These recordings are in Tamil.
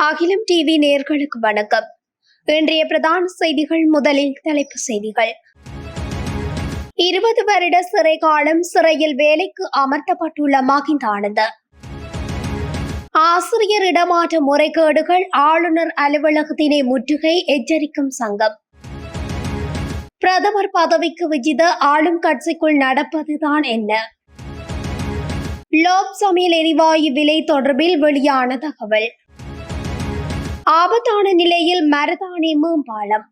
அகிலம் டிவி நேயர்களுக்கு வணக்கம். இன்றைய பிரதான செய்திகள். முதலில் தலைப்பு செய்திகள். 20 வருட சிறை காலம், சிறையில் வேலைக்கு அமர்த்தப்பட்டுள்ள மகிந்த. ஆசிரியர் இடமாற்ற முறைகேடுகள், ஆளுநர் அலுவலகத்தினை முற்றுகை, எச்சரிக்கும் சங்கம். பிரதமர் பதவிக்கு விஜித ஆளும் கட்சிக்குள் நடப்பதுதான் என்ன? லோப் சமையல் எரிவாயு விலை தொடர்பில் வெளியான தகவல். ஆபத்தான நிலையில் மருதாணி மேம்பாலம்.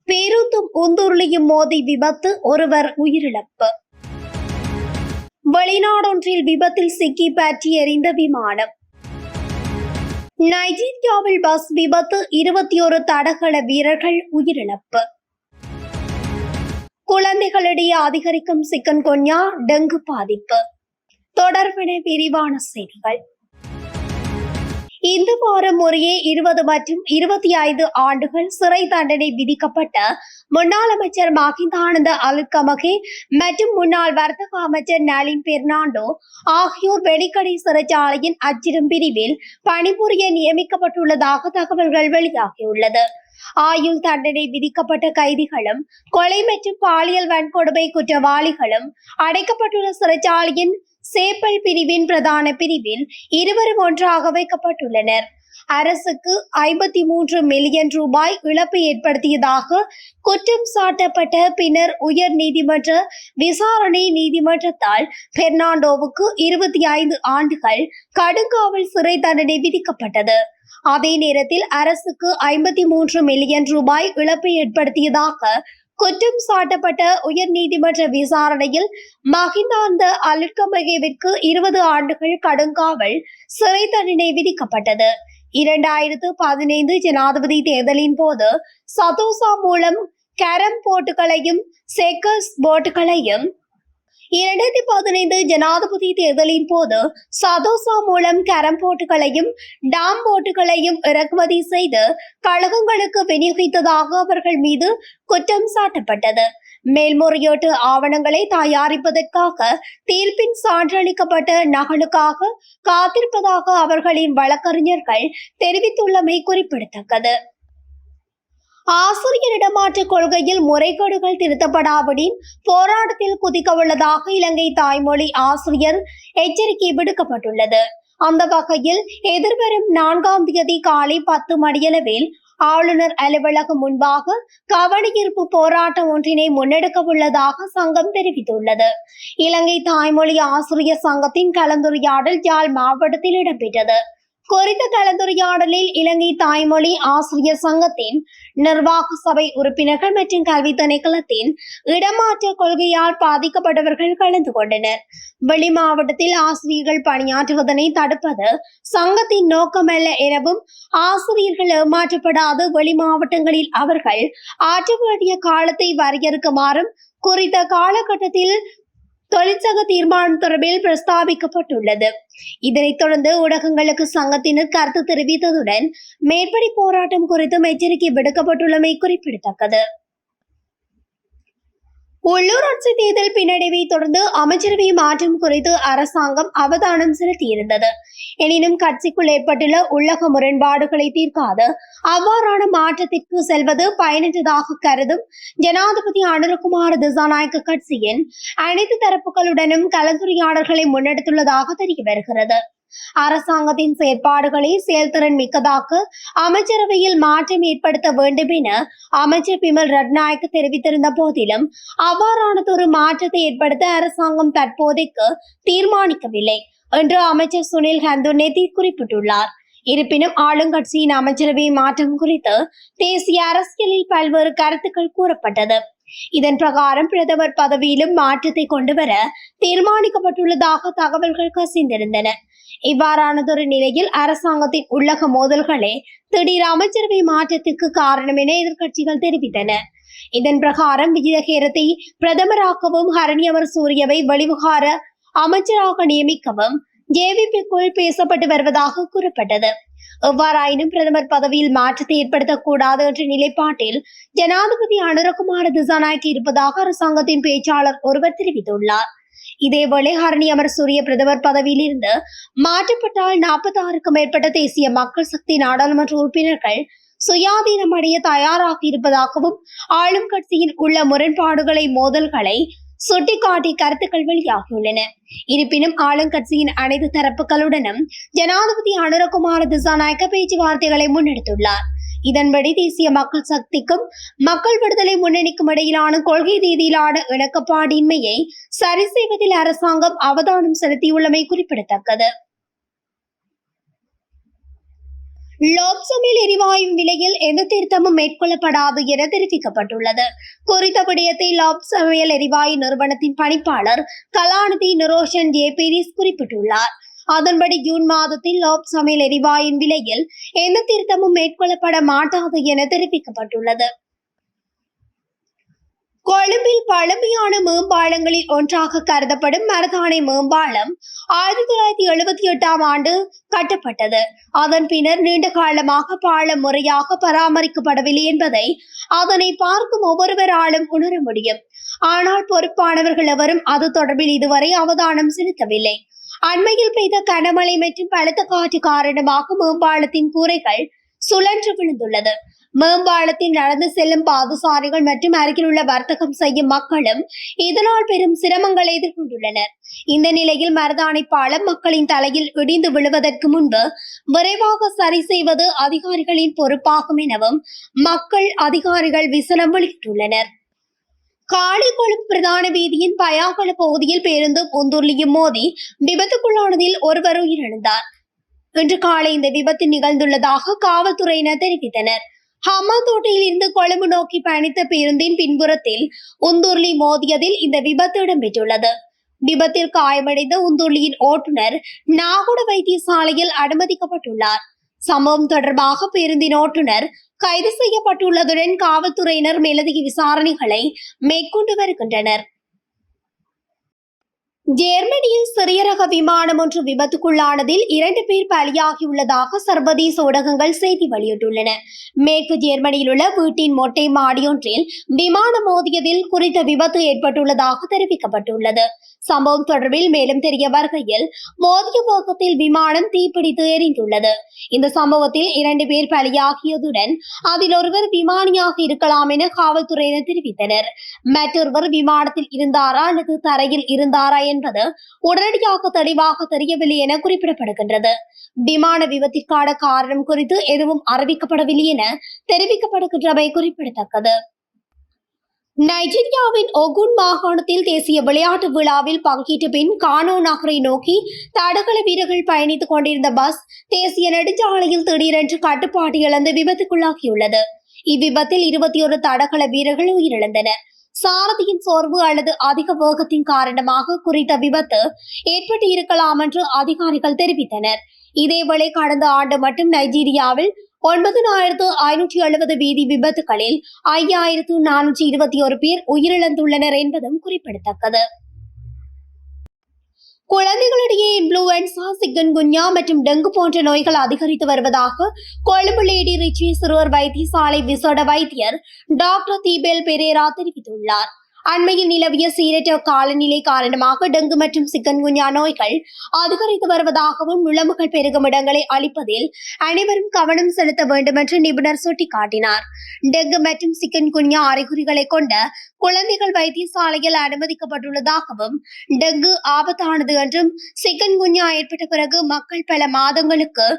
பேருந்தும் உந்துருளியும் மோதி விபத்து, ஒருவர் உயிரிழப்பு. வெளிநாடொன்றில் விபத்தில் சிக்கி பற்றி எறிந்த விமானம். நைஜீரியாவில் பஸ் விபத்து, 21 தடகள வீரர்கள் உயிரிழப்பு. குழந்தைகளிடையே அதிகரிக்கும் சிக்கன்குன்யா, டெங்கு பாதிப்பு. தொடர்பென விரிவான செய்திகள். இந்த வாரம் முறையே 20 மற்றும் 25 ஆண்டுகள் சிறை தண்டனை விதிக்கப்பட்ட முன்னாள் அமைச்சர் மகிந்த அலுத்கமகே மற்றும் முன்னாள் வர்த்தக அமைச்சர் நளின் பெர்னாண்டோ ஆகியோர் வெலிக்கடை சிறைச்சாலையின் அச்சிடும் பிரிவில் பணிபுரிய நியமிக்கப்பட்டுள்ளதாக தகவல்கள் வெளியாகியுள்ளது. ஆயுள் தண்டனை விதிக்கப்பட்ட கைதிகளும் கொலை மற்றும் பாலியல் வன்கொடுமை குற்றவாளிகளும் அடைக்கப்பட்டுள்ள சிறைச்சாலையின் சேப்பல் பிரிவின் பிரதான பிரிவில் இருவரும் ஒன்றாக வைக்கப்பட்டுள்ளனர். அரசுக்கு 53 மில்லியன் ரூபாய் இழப்பு ஏற்படுத்தியதாக குற்றம் சாட்டப்பட்ட பின்னர் உயர் நீதிமன்ற விசாரணை நீதிமன்றத்தால் பெர்னாண்டோவுக்கு 25 ஆண்டுகள் கடுங்காவல் சிறை தண்டனை விதிக்கப்பட்டது. அதே நேரத்தில் அரசுக்கு 53 மில்லியன் ரூபாய் இழப்பு ஏற்படுத்தியதாக குற்றம் சாட்டப்பட்ட உயர் நீதிமன்ற விசாரணையில் மகிந்த அலுத்கமகேவிற்கு 20 ஆண்டுகள் கடுங்காவல் சிறை தண்டனை விதிக்கப்பட்டது. 2015 ஜனாதிபதி தேர்தலின் போது சதோசா மூலம் கேரம் போட்டுகளையும் செக்கர்ஸ் போட்டுகளையும் 2015 ஜனாதிபதி தேர்தலின் போது சதோசா மூலம் கேரம் போட்டுகளையும் டாம் போட்டுகளையும் இறக்குமதி செய்து கழகங்களுக்கு விநியோகித்ததாக அவர்கள் மீது குற்றம் சாட்டப்பட்டது. மேல்முறையீட்டு ஆவணங்களை தயாரிப்பதற்காக தீர்ப்பின் சான்றளிக்கப்பட்ட நகலுக்காக காத்திருப்பதாக அவர்களின் வழக்கறிஞர்கள் தெரிவித்துள்ளமை குறிப்பிடத்தக்கது. ஆசிரியர் இடமாற்ற கொள்கையில் முறைகேடுகள் திருத்தப்படாவிடின் போராட்டத்தில் குதிக்க உள்ளதாக இலங்கை தாய்மொழி ஆசிரியர் எச்சரிக்கை விடுக்கப்பட்டுள்ளது. அந்த வகையில் எதிர்வரும் 4ஆம் தேதி காலை 10 மணியளவில் ஆளுநர் அலுவலகம் முன்பாக கவனஈர்ப்பு போராட்டம் ஒன்றினை முன்னெடுக்க உள்ளதாக சங்கம் தெரிவித்துள்ளது. இலங்கை தாய்மொழி ஆசிரியர் சங்கத்தின் கலந்துரையாடல் யாழ் மாவட்டத்தில் இடம்பெற்றது. குறித்த கலந்துரையாடலில் இலங்கை தாய்மொழி ஆசிரியர் சங்கத்தின் நிர்வாக சபை உறுப்பினர்கள் மற்றும் கல்வி திணைக்களத்தின் இடமாற்ற கொள்கையால் பாதிக்கப்பட்டவர்கள் கலந்து கொண்டனர். வெளி மாவட்டத்தில் ஆசிரியர்கள் பணியாற்றுவதனை தடுப்பது சங்கத்தின் நோக்கமல்ல எனவும், ஆசிரியர்கள் ஏமாற்றப்படாது வெளி மாவட்டங்களில் அவர்கள் ஆற்ற வேண்டிய காலத்தை வரையறுக்குமாறும் குறித்த காலகட்டத்தில் தொழிற்சங்க தீர்மானம் தொடர்பில் பிரஸ்தாபிக்கப்பட்டுள்ளது. இதனைத் தொடர்ந்து ஊடகங்களுக்கு சங்கத்தினர் கருத்து தெரிவித்ததுடன் மேற்படி போராட்டம் குறித்தும் எச்சரிக்கை விடுக்கப்பட்டுள்ளமை குறிப்பிடத்தக்கது. உள்ளூராட்சி தேர்தல் பின்னடைவை தொடர்ந்து அமைச்சரவை மாற்றம் குறித்து அரசாங்கம் அவதானம் செலுத்தியிருந்தது. எனினும் கட்சிக்குள் ஏற்பட்டுள்ள உள்ளக முரண்பாடுகளை தீர்க்காது அவ்வாறான மாற்றத்திற்கு செல்வது பயனற்றதாக கருதும் ஜனாதிபதி அனுரகுமார திசாநாயக்க கட்சியின் அனைத்து தரப்புகளுடனும் கலந்துரையாடல்களை முன்னெடுத்துள்ளதாக தெரிய வருகிறது. அரசாங்கத்தின் செயற்பாடுகளை செயல்திறன் மிக்கதாக்க அமைச்சரவையில் மாற்றம் ஏற்படுத்த வேண்டும் என அமைச்சர் பிமல் ரட்நாயக்க தெரிவித்திருந்த போதிலும் அவ்வாறானதொரு மாற்றத்தை ஏற்படுத்த அரசாங்கம் தற்போதைக்கு தீர்மானிக்கவில்லை என்று அமைச்சர் சுனில் ஹந்துனேதி குறிப்பிட்டுள்ளார். இருப்பினும் ஆளுங்கட்சியின் அமைச்சரவை மாற்றம் குறித்து தேசிய அரசியலில் பல்வேறு கருத்துக்கள் கூறப்பட்டது. இதன் பிரகாரம் பிரதமர் பதவியிலும் மாற்றத்தை கொண்டுவர தீர்மானிக்கப்பட்டுள்ளதாக தகவல்கள் கசிந்திருந்தன. இவ்வாறானதொரு நிலையில் அரசாங்கத்தின் உள்ளக மோதல்களே திடீர் அமைச்சரவை மாற்றத்திற்கு காரணம் என எதிர்கட்சிகள் தெரிவித்தன. இதன் பிரகாரம் விஜயகேரத்தை பிரதமராக்கவும் ஹரணியவர் சூரியவை வெளிவிவகார அமைச்சராக நியமிக்கவும் ஜேவிபிக்குள் பேசப்பட்டு வருவதாக கூறப்பட்டது. எவ்வாறாயினும் பிரதமர் பதவியில் மாற்றத்தை ஏற்படுத்தக்கூடாது என்ற நிலைப்பாட்டில் ஜனாதிபதி அனுரகுமார திசாநாயக்க இருப்பதாக அரசாங்கத்தின் பேச்சாளர் ஒருவர் தெரிவித்துள்ளார். இதேவேளை ஹரணி அமரசூரிய பிரதமர் பதவியில் இருந்து மாற்றப்பட்டால் 46க்கும் மேற்பட்ட தேசிய மக்கள் சக்தி நாடாளுமன்ற உறுப்பினர்கள் சுயாதீனம் அடைய தயாராக இருப்பதாகவும் ஆளும் கட்சியின் உள்ள முரண்பாடுகளை மோதல்களை சுட்டிக்காட்டி கருத்துக்கள் வெளியாகியுள்ளன. இருப்பினும் ஆளுங்கட்சியின் அனைத்து தரப்புகளுடனும் ஜனாதிபதி அனுரகுமார திசாநாயக்க பேச்சுவார்த்தைகளை முன்னெடுத்துள்ளார். இதன்படி தேசிய மக்கள் சக்திக்கும் மக்கள் விடுதலை முன்னணிக்கும் இடையிலான கொள்கை ரீதியிலான இணக்கப்பாடின்மையை சரி செய்வதில் அரசாங்கம் அவதானம் செலுத்தியுள்ளமை குறிப்பிடத்தக்கது. லோப்சமில் எரிவாயு விலையில் எந்த திருத்தமும் மேற்கொள்ளப்படாது என தெரிவிக்கப்பட்டுள்ளது. குறித்த விடயத்தை லோப்சமையல் எரிவாயு நிறுவனத்தின் பணிப்பாளர் கலாநிதி நிரோஷன் ஜேபீரிஸ் குறிப்பிட்டுள்ளார். அதன்படி ஜூன் மாதத்தில் லோப்சமையல் எரிவாயின் விலையில் எந்த திருத்தமும் மேற்கொள்ளப்பட மாட்டாது என தெரிவிக்கப்பட்டுள்ளது. கொழும்பில் பழமையான மேம்பாலங்களில் ஒன்றாக கருதப்படும் மருதானை மேம்பாலம் 1978ஆம் ஆண்டு கட்டப்பட்டது. அதன் பின்னர் நீண்ட காலமாக பாலம் முறையாக பராமரிக்கப்படவில்லை என்பதை அதனை பார்க்கும் ஒவ்வொருவராலும் உணர முடியும். ஆனால் பொறுப்பானவர்கள் எவரும் அது தொடர்பில் இதுவரை அவதானம் செலுத்தவில்லை. அண்மையில் பெய்த கனமழை மற்றும் பலத்த காற்று காரணமாக மேம்பாலத்தின் கூரைகள் சுழன்று விழுந்துள்ளது. மேம்பாலத்தில் நடந்து செல்லும் பாதசாரிகள் மற்றும் அருகில் உள்ள வர்த்தகம் செய்யும் மக்களும் இதனால் பெரும் சிரமங்களை எதிர்கொண்டுள்ளனர். இந்த நிலையில் மருதானை பாலம் மக்களின் தலையில் இடிந்து விழுவதற்கு முன்பு விரைவாக சரி செய்வது அதிகாரிகளின் பொறுப்பாகும் எனவும் மக்கள் அதிகாரிகள் விசனம் வெளியிட்டுள்ளனர். காளிகொழும்பு பிரதான வீதியின் பயாகல பகுதியில் பேருந்தும் உந்துருளியும் மோதி விபத்துக்குள்ளானதில் ஒருவர் உயிரிழந்தார். இன்று காலை இந்த விபத்து நிகழ்ந்துள்ளதாக காவல்துறையினர் தெரிவித்தனர். ஹம்மாந்தோட்டையில் இருந்து கொழும்பு நோக்கி பயணித்த பேருந்தின் பின்புறத்தில் உந்துருளி மோதியதில் இந்த விபத்து இடம்பெற்றுள்ளது. விபத்தில் காயமடைந்த உந்துருளியின் ஓட்டுநர் நாகுட வைத்தியசாலையில் அனுமதிக்கப்பட்டுள்ளார். சம்பவம் தொடர்பாக பேருந்தின் ஓட்டுநர் கைது செய்யப்பட்டுள்ளதுடன் காவல்துறையினர் மேலதிக விசாரணைகளை மேற்கொண்டு வருகின்றனர். ஜெர்மனியில் சிறிய ரக விமானம் ஒன்று விபத்துக்குள்ளானதில் 2 பேர் பலியாகியுள்ளதாக சர்வதேச ஊடகங்கள் செய்தி வெளியிட்டுள்ளன. மேற்கு ஜெர்மனியில் உள்ள வீட்டின் மொட்டை மாடியொன்றில் விமானம் மோதியதில் குறித்த விபத்து ஏற்பட்டுள்ளதாக தெரிவிக்கப்பட்டுள்ளது. சம்பவம் தொடர்பில் மேலும் தெரிய வருகையில் மோதிய வேகத்தில் விமானம் தீப்பிடித்து எரிந்துள்ளது. இந்த சம்பவத்தில் 2 பேர் பலியாகியதுடன் அதில் ஒருவர் விமானியாக இருக்கலாம் என காவல்துறையினர் தெரிவித்தனர். மற்றொருவர் விமானத்தில் இருந்தாரா அல்லது தரையில் இருந்தாரா என்பது உடனடியாக தெளிவாக தெரியவில்லை என குறிப்பிடப்படுகின்றது. விமான விபத்திற்கான காரணம் குறித்து எதுவும் அறிவிக்கப்படவில்லை என தெரிவிக்கப்படுகின்றமை குறிப்பிடத்தக்கது. நைஜீரியாவின் ஒகுன் மாகாணத்தில் தேசிய விளையாட்டு விழாவில் பங்கேற்ற பின் கானோ நகரை நோக்கி தடகள வீரர்கள் பயணித்துக் கொண்டிருந்த பஸ் தேசிய நெடுஞ்சாலையில் திடீரென்று கட்டுப்பாடு இழந்து விபத்துக்குள்ளாகியுள்ளது. இவ்விபத்தில் 21 தடகள வீரர்கள் உயிரிழந்தனர். சாரதியின் சோர்வு அல்லது அதிக வேகத்தின் காரணமாக குறித்த விபத்து ஏற்பட்டு இருக்கலாம் என்று அதிகாரிகள் தெரிவித்தனர். இதேவேளை கடந்த ஆண்டு மட்டும் நைஜீரியாவில் 9570 வீதி விபத்துகளில் 5421 பேர் உயிரிழந்துள்ளனர் என்பதும் குறிப்பிடத்தக்கது. குழந்தைகளிடையே இன்ஃப்ளூவன்சா, சிக்கன்குன்யா மற்றும் டெங்கு போன்ற நோய்கள் அதிகரித்து வருவதாக கொழும்பு லேடி ரிச்சி சிறுவர் வைத்தியசாலை விசேட வைத்தியர் டாக்டர் தீபேல் பெரேரா தெரிவித்துள்ளார். அண்மையில் நிலவிய சீரற்ற காலநிலை காரணமாக டெங்கு மற்றும் சிக்கன்குன்யா நோய்கள் அதிகரித்து வருவதாகவும் நுளம்புகள் பெருகும் இடங்களை அழிப்பதில் அனைவரும் கவனம் செலுத்த வேண்டும் என்று நிபுணர் சுட்டிக்காட்டினார். டெங்கு மற்றும் சிக்கன்குன்யா அறிகுறிகளை கொண்ட குழந்தைகள் வைத்தியசாலையில் அனுமதிக்கப்பட்டுள்ளதாகவும் டெங்கு ஆபத்தானது என்றும் சிக்கன்குன்யா ஏற்பட்ட பிறகு மக்கள் பல மாதங்களுக்கு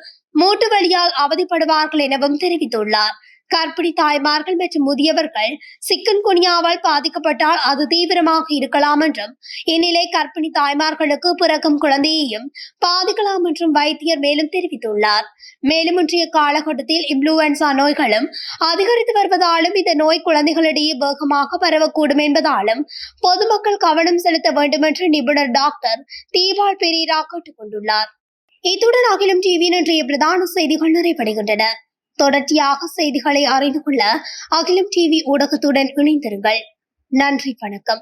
மூட்டு வலியால் அவதிப்படுவார்கள் எனவும் தெரிவித்துள்ளார். கர்ப்பிணி தாய்மார்கள் மற்றும் முதியவர்கள் சிக்கன்குன்யாவால் பாதிக்கப்பட்டால் அது தீவிரமாக இருக்கலாம் என்றும் இந்நிலை கர்ப்பிணி தாய்மார்களுக்கு பிறக்கும் குழந்தையையும் பாதிக்கலாம் என்றும் வைத்தியர் மேலும் தெரிவித்துள்ளார். மேலும் இன்றைய காலகட்டத்தில் இன்ஃப்ளூவன்சா நோய்களும் அதிகரித்து வருவதாலும் இந்த நோய் குழந்தைகளிடையே வேகமாக பரவக்கூடும் என்பதாலும் பொதுமக்கள் கவனம் செலுத்த வேண்டும் என்று நிபுணர் டாக்டர் தீபால் பெரேரா கேட்டுக் கொண்டுள்ளார். இத்துடன் அகிலம் டிவியின் இன்றைய பிரதான செய்திகள் நிறைவடைகின்றன. தொடர்ச்சியாக செய்திகளை அறிந்து கொள்ள அகிலம் டிவி ஊடகத்துடன் இணைந்திருங்கள். நன்றி, வணக்கம்.